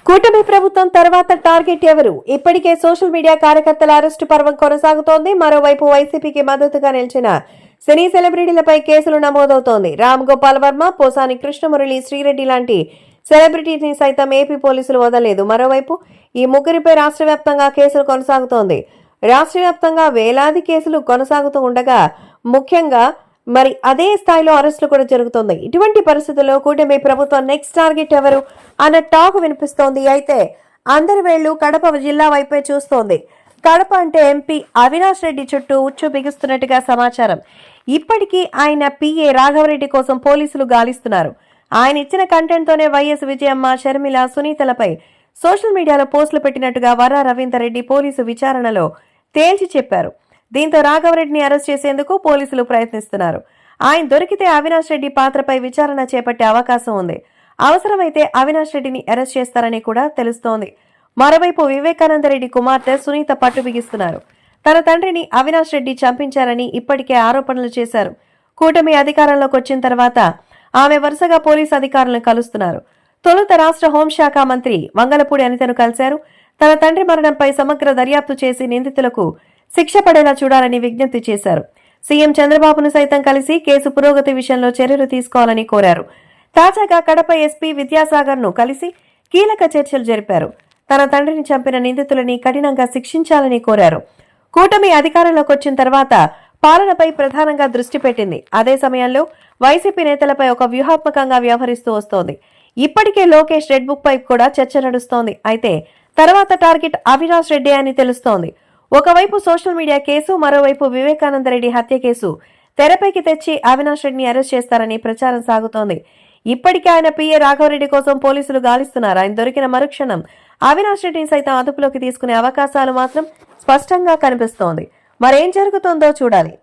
కూటమి ప్రభుత్వం తర్వాత టార్గెట్ ఎవరు? ఇప్పటికే సోషల్ మీడియా కార్యకర్తల అరెస్టు పర్వం కొనసాగుతోంది. మరోవైపు వైసీపీకి మద్దతుగా నిలిచిన సినీ సెలబ్రిటీలపై కేసులు నమోదవుతోంది. రామ్ గోపాల్ వర్మ, పోసాని కృష్ణమురళి, శ్రీరెడ్డి లాంటి సెలబ్రిటీని సైతం ఏపీ పోలీసులు వదలలేదు. మరోవైపు ఈ ముగ్గురిపై రాష్ట్ర వ్యాప్తంగా కేసులు కొనసాగుతోంది. రాష్ట్ర వ్యాప్తంగా వేలాది కేసులు కొనసాగుతూ ఉండగా ముఖ్యంగా మరి అదే స్థాయిలో అరెస్టులు కూడా జరుగుతుంది. ఇటువంటి పరిస్థితుల్లో కూటమి ప్రభుత్వం నెక్స్ట్ టార్గెట్ ఎవరు అన్న టాక్ వినిపిస్తోంది. అయితే అందరి వేళ్లు కడప జిల్లా వైపే చూస్తోంది. కడప అంటే ఎంపీ అవినాష్ రెడ్డి చుట్టూ ఉచ్చు బిగుస్తున్నట్టుగా సమాచారం. ఇప్పటికీ ఆయన పిఏ రాఘవరెడ్డి కోసం పోలీసులు గాలిస్తున్నారు. ఆయన ఇచ్చిన కంటెంట్ తోనే వైఎస్ విజయమ్మ, షర్మిల, సునీతలపై సోషల్ మీడియాలో పోస్టులు పెట్టినట్టుగా వర్రా రవీందర్ రెడ్డి పోలీసు విచారణలో తేల్చి చెప్పారు. దీంతో రాఘవరెడ్డిని అరెస్ట్ చేసేందుకు పోలీసులు ప్రయత్నిస్తున్నారు. ఆయన దొరికితే అవినాష్ రెడ్డి పాత్రపై విచారణ చేపట్టే అవకాశం ఉంది. అవసరమైతే అవినాష్ రెడ్డిని అరెస్ట్ చేస్తారని కూడా తెలుస్తోంది. మరోవైపు వివేకానంద రెడ్డి కుమార్తె సునీత పట్టు బిగిస్తున్నారు. తన తండ్రిని అవినాష్ రెడ్డి చంపించారని ఇప్పటికే ఆరోపణలు చేశారు. కూటమి అధికారంలోకి వచ్చిన తర్వాత ఆమె వరుసగా పోలీసు అధికారులను కలుస్తున్నారు. తొలుత రాష్ట్ర హోంశాఖ మంత్రి వంగలపూడి అనితను కలిశారు. తన తండ్రి మరణంపై సమగ్ర దర్యాప్తు చేసి నిందితులకు శిక్ష పడేలా చూడాలని విజ్ఞప్తి చేశారు. సీఎం చంద్రబాబును సైతం కలిసి కేసు పురోగతి విషయంలో చర్యలు తీసుకోవాలని కోరారు. తాజాగా కడప ఎస్పీ విద్యాసాగర్ ను కలిసి కీలక చర్చలు జరిపారు. తన తండ్రిని చంపిన నిందితులని కఠినంగా శిక్షించాలని కోరారు. కూటమి అధికారంలోకి వచ్చిన తర్వాత పాలనపై ప్రధానంగా దృష్టి పెట్టింది. అదే సమయంలో వైసీపీ నేతలపై ఒక వ్యూహాత్మకంగా వ్యవహరిస్తూ వస్తోంది. ఇప్పటికే లోకేష్ రెడ్ బుక్ పై కూడా చర్చ నడుస్తోంది. అయితే తర్వాత టార్గెట్ అవినాష్ రెడ్డి అని తెలుస్తోంది. ఒకవైపు సోషల్ మీడియా కేసు, మరోవైపు వివేకానంద రెడ్డి హత్య కేసు తెరపైకి తెచ్చి అవినాష్ రెడ్డిని అరెస్ట్ చేస్తారని ప్రచారం సాగుతోంది. ఇప్పటికే ఆయన పిఏ రాఘవరెడ్డి కోసం పోలీసులు గాలిస్తున్నారు. ఆయన దొరికిన మరుక్షణం అవినాష్ రెడ్డిని సైతం అదుపులోకి తీసుకునే అవకాశాలు మాత్రం స్పష్టంగా కనిపిస్తోంది. మరేం జరుగుతుందో చూడాలి.